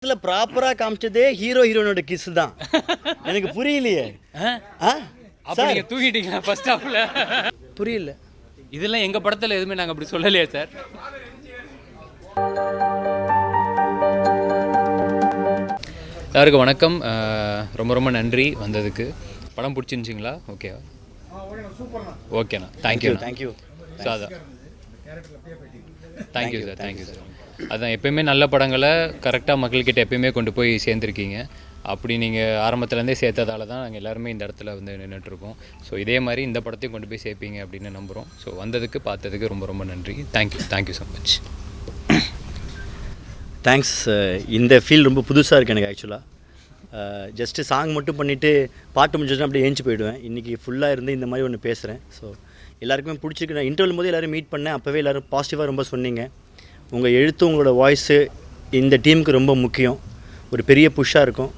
படத்துல ப்ராப்பரா காமிச்சதே hero ஹீரோனோட kiss தான். எனக்கு புரியலையே. அப்ப நீங்க தூங்கிட்டீங்களா ஃபர்ஸ்ட் ஹாஃப்ல? புரியல. இதெல்லாம் எங்க படத்துல எதுவுமே நாங்க அப்படி சொல்லலையே சார். எல்லாருக்கும் வணக்கம். ரொம்ப ரொம்ப நன்றி வந்ததுக்கு. படம் பிடிச்சிருந்துச்சிங்களா? ஓகேவா? ஓகேண்ணா. Thank you. Sir thank you sir. Thank you sir. அதான் எப்பயுமே நல்ல படங்களை கரெக்டாக மக்கள்கிட்ட எப்பயுமே கொண்டு போய் சேர்ந்துருக்கீங்க. அப்படி நீங்கள் ஆரம்பத்துலேருந்தே சேர்த்ததால தான் நாங்கள் எல்லாருமே இந்த இடத்துல வந்து நின்றுட்டுருக்கோம். ஸோ இதே மாதிரி இந்த படத்தையும் கொண்டு போய் சேர்ப்பீங்க அப்படின்னு நம்புகிறோம். ஸோ வந்ததுக்கு பார்த்ததுக்கு ரொம்ப ரொம்ப நன்றி. Thank you so much. தேங்க்ஸ். இந்த ஃபீல் ரொம்ப புதுசாக இருக்குது எனக்கு ஆக்சுவலாக. ஜஸ்ட்டு சாங் மட்டும் பண்ணிவிட்டு பாட்டு முடிஞ்சதுன்னா அப்படியே ஏஞ்சி போயிடுவேன். இன்றைக்கி ஃபுல்லாக இருந்து இந்த மாதிரி ஒன்று பேசுகிறேன். ஸோ எல்லாருக்குமே பிடிச்சிருக்கு. நான் இன்டர்வல் போது எல்லோரும் மீட் பண்ணேன். அப்போவே எல்லோரும் பாசிட்டிவாக ரொம்ப சொன்னீங்க. உங்கள் எழுத்து உங்களோட வாய்ஸு இந்த டீமுக்கு ரொம்ப முக்கியம். ஒரு பெரிய புஷ்ஷாக இருக்கும்.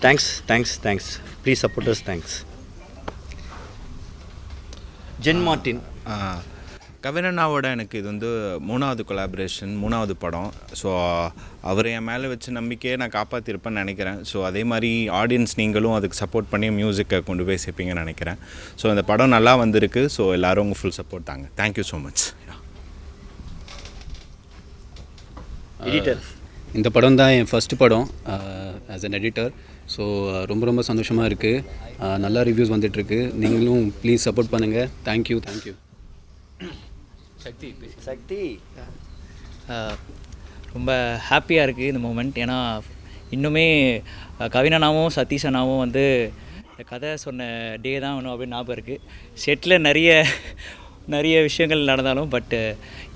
Thanks. Please supporters. Thanks. Jen Martin. கவினண்ணாவோட எனக்கு இது வந்து 3வது கொலாபரேஷன், 3வது படம். ஸோ அவர் என் மேலே வச்சு நம்பிக்கையை நான் காப்பாற்றிருப்பேன்னு நினைக்கிறேன். ஸோ அதே மாதிரி ஆடியன்ஸ் நீங்களும் அதுக்கு சப்போர்ட் பண்ணி மியூசிக்கை கொண்டு போய் சேர்ப்பீங்கன்னு நினைக்கிறேன். ஸோ இந்த படம் நல்லா வந்திருக்கு. ஸோ எல்லோரும் உங்கள் ஃபுல் சப்போர்ட் தாங்க. Thank you so much. எடிட்டர். இந்த படம் தான் என் ஃபஸ்ட்டு படம் ஆஸ் அன் எடிட்டர். ஸோ ரொம்ப சந்தோஷமாக இருக்குது. நல்லா ரிவ்யூஸ் வந்துட்டுருக்கு. நீங்களும் ப்ளீஸ் சப்போர்ட் பண்ணுங்கள். தேங்க்யூ. சக்தி. ரொம்ப ஹாப்பியாக இருக்குது இந்த மூமெண்ட். ஏன்னா இன்னுமே கவினண்ணாவும் சதீஷ் அண்ணாவும் வந்து இந்த கதை சொன்ன டே தான் இன்னும் அப்படின்னு ஞாபகம் இருக்குது. செட்டில் நிறைய விஷயங்கள் நடந்தாலும் பட்டு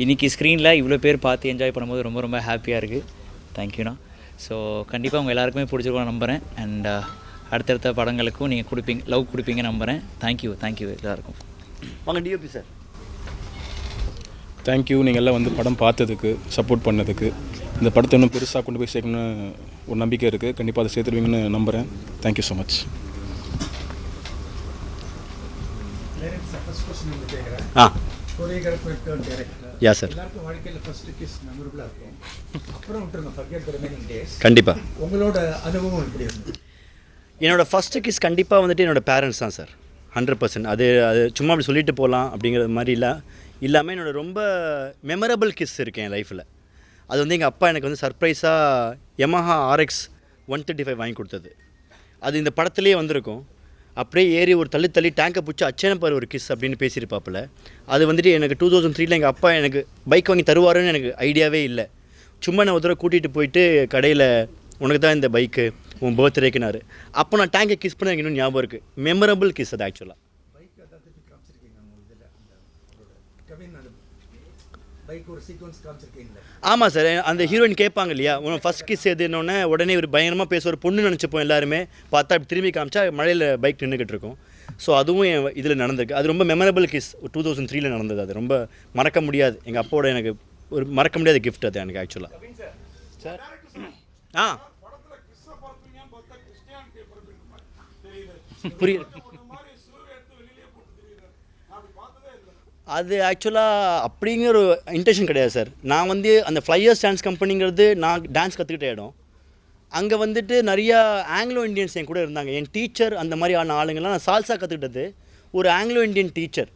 இன்றைக்கி ஸ்க்ரீனில் இவ்வளோ பேர் பார்த்து என்ஜாய் பண்ணும்போது ரொம்ப ஹாப்பியாக இருக்குது. தேங்க்யூண்ணா. ஸோ கண்டிப்பாக உங்கள் எல்லாருக்குமே பிடிச்சிருக்கோம் நம்புகிறேன். அண்ட் அடுத்தடுத்த படங்களுக்கும் நீங்கள் லவ் கொடுப்பீங்க நம்புகிறேன். தேங்க்யூ எல்லாருக்கும். வாங்க டிஓபி சார். தேங்க்யூ. நீங்கள் எல்லாம் வந்து படம் பார்த்ததுக்கு, சப்போர்ட் பண்ணதுக்கு. இந்த படத்தை இன்னும் பெருசாக கொண்டு போய் சேர்க்கணும்னு ஒரு நம்பிக்கை இருக்குது. கண்டிப்பாக அதை சேர்த்துருவீங்கன்னு நம்புகிறேன். Thank you so much. கண்டிப்பாக உங்களோட அனுபவம் எப்படி இருந்தது? என்னோட ஃபஸ்ட்டு கிஸ் கண்டிப்பாக வந்துட்டு என்னோடய பேரண்ட்ஸ் தான் சார். 100%. அது சும்மா அப்படி சொல்லிட்டு போகலாம் அப்படிங்கிற மாதிரி இல்லாமல் என்னோடய ரொம்ப மெமரபிள் கிஸ் இருக்குது என் லைஃப்பில். அது வந்து எங்கள் அப்பா எனக்கு வந்து சர்ப்ரைஸாக Yamaha RX 135 வாங்கி கொடுத்தது. அது இந்த படத்துலேயே வந்திருக்கும். அப்படியே ஏறி ஒரு தள்ளி டேங்கை பிடிச்சி அச்சனப்பார் ஒரு கிஸ் அப்படின்னு பேசியிருப்பாப்பில். அது வந்துட்டு எனக்கு 2003 எங்கள் அப்பா எனக்கு பைக் வாங்கி தருவாருன்னு எனக்கு ஐடியாவே இல்லை. சும்மா நான் ஒரு தடவை கூட்டிகிட்டு போயிட்டு கடையில் உனக்கு தான் இந்த பைக்கு உன் பர்த்டேக்குனாரு. அப்போ நான் டேங்கை கிஸ் பண்ண எனக்கு இன்னும் ஞாபகம் இருக்குது. மெமரபிள் கிஸ் அது ஆக்சுவலாக. ஆமாம் சார். அந்த ஹீரோயின் கேட்பாங்க இல்லையா, உனக்கு ஃபஸ்ட் கிஸ் எதுன்னொன்னே உடனே ஒரு பயங்கரமாக பேச ஒரு பொண்ணு நினச்சிப்போம் எல்லாருமே. பார்த்தா இப்படி திரும்பி காமிச்சா மழையில் பைக் நின்றுக்கிட்டு இருக்கும். ஸோ அதுவும் என் இதில் நடந்திருக்கு. அது ரொம்ப மெமரபிள் கிஸ். 2003 நடந்தது. அது ரொம்ப மறக்க முடியாது. எங்கள் அப்போட எனக்கு ஒரு மறக்க முடியாத கிஃப்ட் அது எனக்கு ஆக்சுவலாக. சார் புரியுது. அது ஆக்சுவலாக அப்படிங்கிற ஒரு இன்டென்ஷன் கிடையாது சார். நான் வந்து அந்த ஃப்ளையர்ஸ் டான்ஸ் கம்பெனிங்கிறது நான் டான்ஸ் கற்றுக்கிட்ட இடம். அங்கே வந்துட்டு நிறையா ஆங்கிலோ இண்டியன்ஸ் என் கூட இருந்தாங்க. என் டீச்சர் அந்த மாதிரி ஆன ஆளுங்கள்லாம் நான் சால்சா கற்றுக்கிட்டது ஒரு ஆங்கிலோ இண்டியன் டீச்சர்.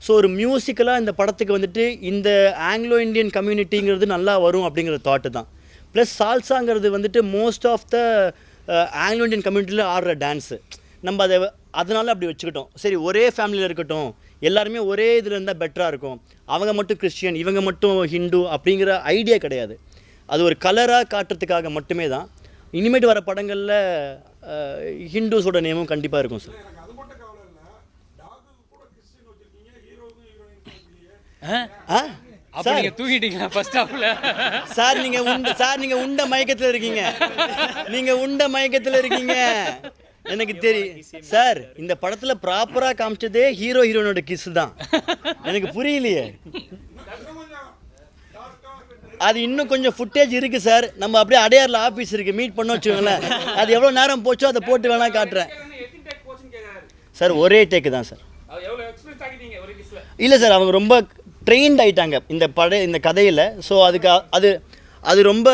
ஸோ ஒரு மியூசிக்கலாக இந்த படத்துக்கு வந்துட்டு இந்த ஆங்கிலோ இண்டியன் கம்யூனிட்டிங்கிறது நல்லா வரும் அப்படிங்கிற தாட்டு தான். ப்ளஸ் சால்சாங்கிறது வந்துட்டு most of the Anglo Indian கம்யூனிட்டியில் ஆடுற டான்ஸு. நம்ம அதனால் அப்படி வச்சுக்கிட்டோம். சரி, ஒரே ஃபேமிலியில் இருக்கட்டும், எல்லாருமே ஒரே இதில் இருந்தால் பெட்டராக இருக்கும். அவங்க மட்டும் கிறிஸ்டியன், இவங்க மட்டும் ஹிந்து அப்படிங்கிற ஐடியா கிடையாது. அது ஒரு கலராக காட்டுறதுக்காக மட்டுமே தான். இனிமேட்டு வர படங்களில் ஹிந்துஸோட நேமும் கண்டிப்பாக இருக்கும் சார். அப்ப நீங்க தூங்கிட்டீங்களா ஃபர்ஸ்ட் ஹாஃப்ல? சார் நீங்க உண்ட மயக்கத்தில் இருக்கீங்க. எனக்கு தெரியும் சார். இந்த படத்தில் ப்ராப்பராக காமிச்சதே ஹீரோ ஹீரோனோட கிஸ் தான். எனக்கு புரியலையே. அது இன்னும் கொஞ்சம் ஃபுட்டேஜ் இருக்குது சார். நம்ம அப்படியே அடையாரில் ஆஃபீஸ் இருக்குது, மீட் பண்ண வச்சுக்கோங்களேன். அது எவ்வளோ நேரம் போச்சோ அதை போட்டு வேணால் காட்டுறேன் சார். ஒரே டேக்கு தான் சார். இல்லை சார், அவங்க ரொம்ப ட்ரெயின்ட் ஆகிட்டாங்க இந்த கதையில். ஸோ அதுக்கு அது ரொம்ப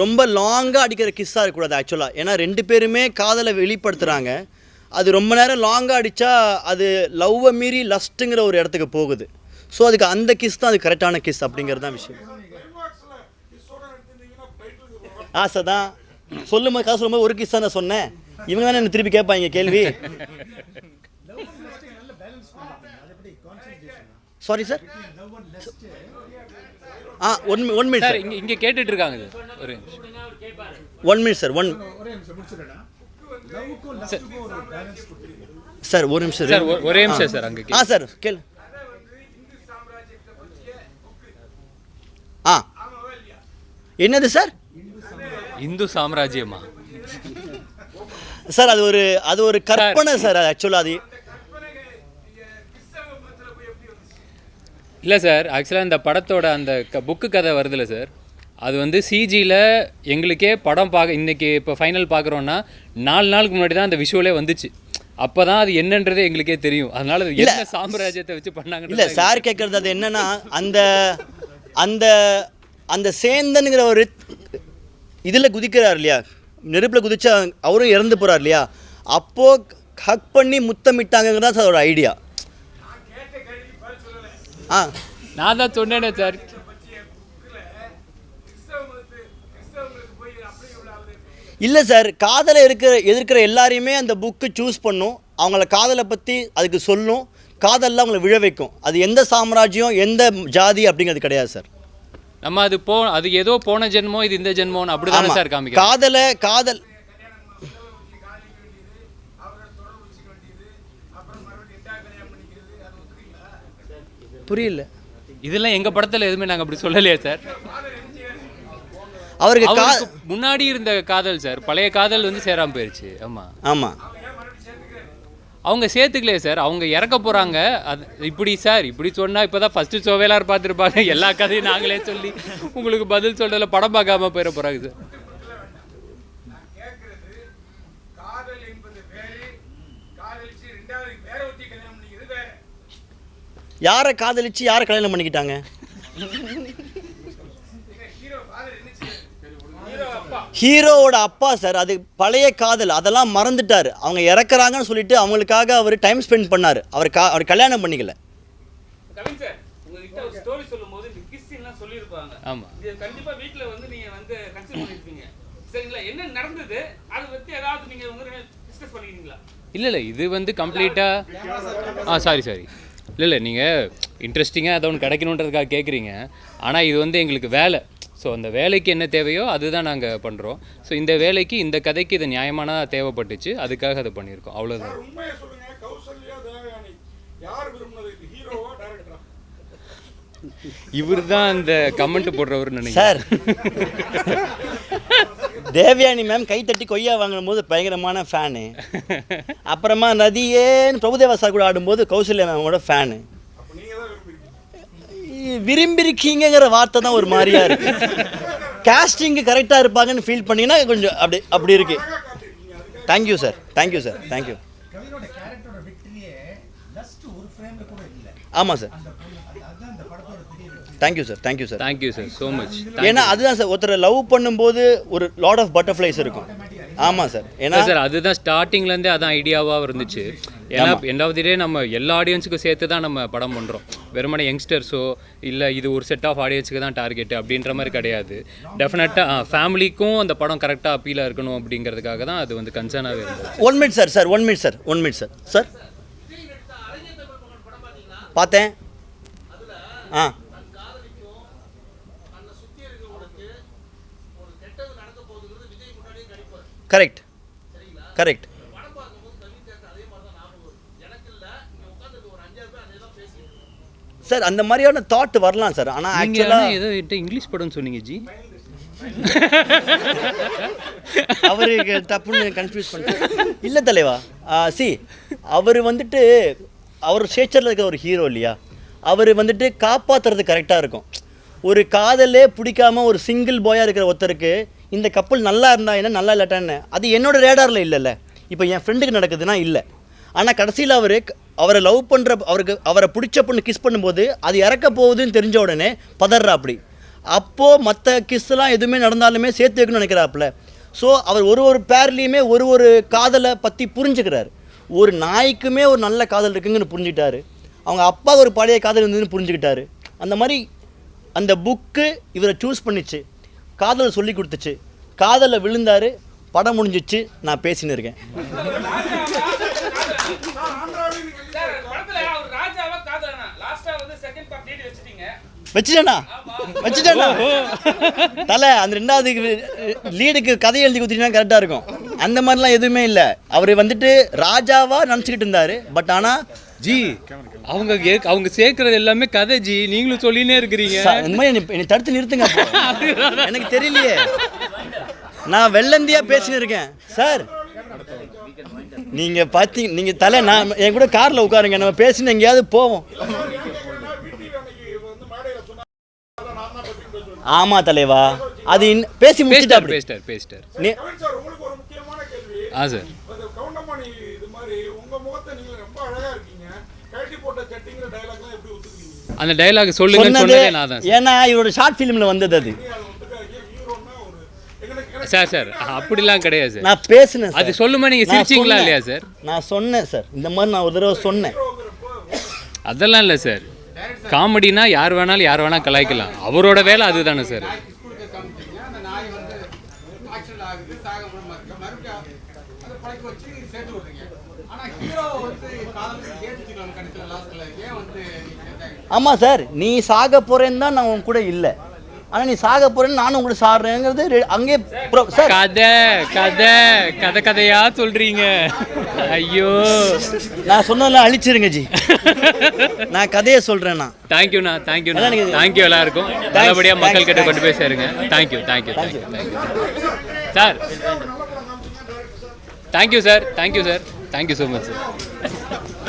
ரொம்ப லாங்காக அடிக்கிற கிஸ்ஸாக இருக்கக்கூடாது ஆக்சுவலாக. ஏன்னா 2 பேருமே காதலை வெளிப்படுத்துகிறாங்க. அது ரொம்ப நேரம் லாங்காக அடித்தா அது லவ்வை மீறி லஸ்ட்டுங்கிற ஒரு இடத்துக்கு போகுது. ஸோ அதுக்கு அந்த கிஸ் தான் அது கரெக்டான கிஸ் அப்படிங்கிறது தான் விஷயம். ஆசை தான் சொல்லும்போது கதை சொல்லும்போது ஒரு கிஸ் தான் நான் சொன்னேன். இவங்க தானே என்ன திருப்பி கேட்பாங்க கேள்வி. Sorry sir. One minute sir sir. இங்கே கேட்டுட்டு இருக்காங்க சார். ஒரு 1 மினிட் சார். சார் ஒரு நிமிஷம் சார் ஒரே நிமிஷம் சார் அங்கே சார் கேளு. என்னது சார்? இந்து சாம்ராஜ்யமா சார் அது ஒரு கற்பனை சார் ஆக்சுவலாக. அது இல்லை சார், ஆக்சுவலாக இந்த படத்தோட அந்த புக்கு கதை வருதுல்ல சார், அது வந்து சிஜியில் எங்களுக்கே படம் இன்றைக்கி இப்போ ஃபைனல் பார்க்குறோன்னா 4 நாளுக்கு முன்னாடி தான் அந்த விஷுவலே வந்துச்சு. அப்போ தான் அது என்னன்றதே எங்களுக்கே தெரியும். அதனால் அது என்ன சாம்ராஜ்யத்தை வச்சு பண்ணாங்க. இல்லை சார் கேட்குறது அது என்னன்னா அந்த அந்த அந்த சேந்தனுங்கிற ஒரு இதில் குதிக்கிறார் இல்லையா, நெருப்பில் குதிச்சா அவரும் இறந்து போகிறார் இல்லையா, அப்போது ஹக் பண்ணி முத்தமிட்டாங்கிறது தான் சார் ஒரு ஐடியா. நான் தான் சொன்னேனே சார். இல்லை சார், காதலை எதிர்க்கிற எல்லாரையுமே அந்த புக்கு சூஸ் பண்ணும், அவங்கள காதலை பற்றி அதுக்கு சொல்லும், காதலில் அவங்கள விழ வைக்கும். அது எந்த சாம்ராஜ்யம் எந்த ஜாதி அப்படிங்கிறது கிடையாது சார். நம்ம அது ஏதோ போன ஜென்மம் இது இந்த ஜென்மம் அப்படிதானே சார் காமிக்கும். காதல் புரியல. இதெல்லாம் எங்கள் படத்தில் எதுவுமே நாங்கள் அப்படி சொல்லலையே சார். அவருக்கு முன்னாடி இருந்த காதல் சார், பழைய காதல் வந்து சேராமல் போயிடுச்சு. ஆமாம் அவங்க சேர்த்துக்கலையே சார், அவங்க இறக்க போகிறாங்க. அது இப்படி சார் இப்படி சொன்னால் இப்போ தான் ஃபஸ்ட்டு ஷோவே எல்லாரும் பார்த்துருப்பாங்க. எல்லா கதையும் நாங்களே சொல்லி உங்களுக்கு பதில் சொல்கிறதில்ல, படம் பார்க்காம போயிட போகிறாங்க சார். யாரை காதலிச்சு யாரை கல்யாணம் பண்ணிக்கிட்டாங்க? ஹீரோவோட அப்பா சார். அது பழைய காதல், அதெல்லாம் மறந்துட்டார். அவங்க இறக்குறாங்கன்னு சொல்லிட்டு அவங்களுக்காக அவர் டைம் ஸ்பெண்ட் பண்ணார். அவர் கல்யாணம் பண்ணிக்கல. ஆமாம், இல்லை இது வந்து கம்ப்ளீட்டாக சாரி இல்லை நீங்கள் இன்ட்ரெஸ்டிங்காக அதை ஒன்று கிடைக்கணுன்றதுக்காக கேட்குறீங்க. ஆனால் இது வந்து எங்களுக்கு வேலை. ஸோ அந்த வேலைக்கு என்ன தேவையோ அதுதான் நாங்கள் பண்ணுறோம். ஸோ இந்த வேலைக்கு இந்த கதைக்கு இது நியாயமானதாக தேவைப்பட்டுச்சு, அதுக்காக அதை பண்ணியிருக்கோம், அவ்வளோதான். இவர் தான் அந்த கமெண்ட் போடுறவர்னு நினைக்கிறேன் சார். தேவயானி மேம் கைத்தட்டி கொய்யா வாங்கும் போது பயங்கரமான ஃபேனு. அப்புறமா நதியேன்னு பிரபுதேவா சார் கூட ஆடும்போது கௌசல்யா மேமோட ஃபேனு. விரும்பிருக்கீங்கிற வார்த்தை தான் ஒரு மாதிரியா இருக்கு. காஸ்டிங்கு கரெக்டாக இருப்பாங்கன்னு ஃபீல் பண்ணிங்கன்னா கொஞ்சம் அப்படி இருக்கு. Thank you sir. ஆமாம் sir. Thank you sir so much. ஏன்னா அதுதான் சார், ஒருத்தரை லவ் பண்ணும்போது ஒரு லாட் ஆஃப் பட்டர்ஃப்ளைஸ் இருக்கும். ஆமாம் சார். ஏன்னா சார் அதுதான் ஸ்டார்டிங்லேருந்தே அதான் ஐடியாவாக இருந்துச்சு. ஏன்னா எண்டாவது நம்ம எல்லா ஆடியன்ஸுக்கும் சேர்த்து தான் நம்ம படம் பண்ணுறோம். வெறுமனே யங்ஸ்டர்ஸோ இல்லை இது ஒரு செட் ஆஃப் ஆடியன்ஸுக்கு தான் டார்கெட்டு அப்படின்ற மாதிரி கிடையாது. டெஃபினட்டாக ஃபேமிலிக்கும் அந்த படம் கரெக்டாக அப்பீலாக இருக்கணும் அப்படிங்கிறதுக்காக தான் அது வந்து கன்சர்னாகவே இருந்தது. 1 மினிட் சார். சார் பார்த்தேன். கரெக்ட். சார் அந்த மாதிரியான தாட் வரலாம் சார். ஆனால் ஆக்சுவலாக ஏதோ இங்கிலீஷ் படம்னு சொன்னீங்க ஜி. அவருக்கு தப்புன்னு கன்ஃபியூஸ் பண்ணிட்டு இல்லை தலைவா. அவர் வந்துட்டு அவர் ஸ்டேச்சரில் இருக்கிற ஒரு ஹீரோ இல்லையா, அவர் வந்துட்டு காப்பாற்றுறது கரெக்டாக இருக்கும். ஒரு காதலே பிடிக்காம ஒரு சிங்கிள் பாயாக இருக்கிற ஒருத்தருக்கு இந்த கப்பல் நல்லா இருந்தா என்ன நல்லா இல்லாட்டான்னு அது என்னோட ரேடாரில் இல்லைல்ல. இப்போ என் ஃப்ரெண்டுக்கு நடக்குதுன்னா இல்லை. ஆனால் கடைசியில் அவரை லவ் பண்ணுற அவரை பிடிச்ச பொண்ணு கிஸ் பண்ணும்போது அது இறக்க போகுதுன்னு தெரிஞ்ச உடனே பதறா. அப்படி அப்போது மற்ற கிஸ்லாம் எதுவுமே நடந்தாலுமே சேர்த்து வைக்கணும்னு நினைக்கிறாப்புல. ஸோ அவர் ஒரு பேர்லேயுமே ஒரு காதலை பற்றி புரிஞ்சுக்கிறாரு. ஒரு நாய்க்குமே ஒரு நல்ல காதல் இருக்குங்கன்னு புரிஞ்சுக்கிட்டாரு. அவங்க அப்பா ஒரு பழைய காதல் இருந்ததுன்னு புரிஞ்சுக்கிட்டாரு. அந்த மாதிரி அந்த புக்கு இவரை சூஸ் பண்ணிச்சு, காதலை சொல்லி கொடுத்துச்சு, காதலில் விழுந்தார், படம் முடிஞ்சிச்சு, நான் பேசின்னு இருக்கேன். வச்சுட்டேண்ணா தலை அந்த 2வது லீடுக்கு கதை எழுதி கொடுத்தீங்கன்னா கரெக்டாக இருக்கும். அந்த மாதிரிலாம் எதுவுமே இல்லை. அவர் வந்துட்டு ராஜாவாக நினச்சிக்கிட்டு இருந்தார். பட் ஆனால் ஜி அவங்க சேர்க்கறது எல்லாமே கதை ஜி, நீங்களும் சொல்லினே இருக்கிறீங்க. இந்த மாதிரி என்னை தடுத்து நிறுத்துங்க. எனக்கு தெரியலையே, நான் வெள்ளந்தியாக பேசின்னு இருக்கேன் சார். நீங்கள் பார்த்தீங்க, நீங்கள் தலை நான் என் கூட காரில் உட்காருங்க, நம்ம பேசின்னு எங்கேயாவது போவோம். ஆமா தலைவா, அது பேசி பேசிட்டார். சார் அந்த டயலாக் சொல்லுங்க. ஏன்னா இவரோட ஷார்ட் ஃபிலிமில் வந்தது அது. சார் அப்படிலாம் கிடையாது சார். நான் பேசினேன். அது சொல்லுமா நீங்கள் சிரிச்சிங்களா இல்லையா சார்? நான் சொன்னேன் சார், இந்த மாதிரி நான் ஒரு தடவை சொன்னேன். அதெல்லாம் இல்லை சார். காமெடினா யார் வேணாலும் கலாய்க்கலாம். அவரோட வேலை அதுதானே சார். ஆமாம் சார், நீ சாக போறேன்னு தான் நான் உன் கூட இல்லை. ஆனால் நீ சாக போறேன்னு நானும் கூட சாடுறேங்கிறது அங்கே சார். கதையா சொல்றீங்க. ஐயோ, நான் சொன்னதெல்லாம் அழிச்சிருங்க ஜி. நான் கதையை சொல்றேன்னா. தேங்க்யூண்ணா, தேங்க்யூ எல்லாருக்கும். நல்லபடியாக மக்கள் கிட்ட கொண்டு போய் சேருங்க. Thank you sir. Thank you sir. Thank you so much sir.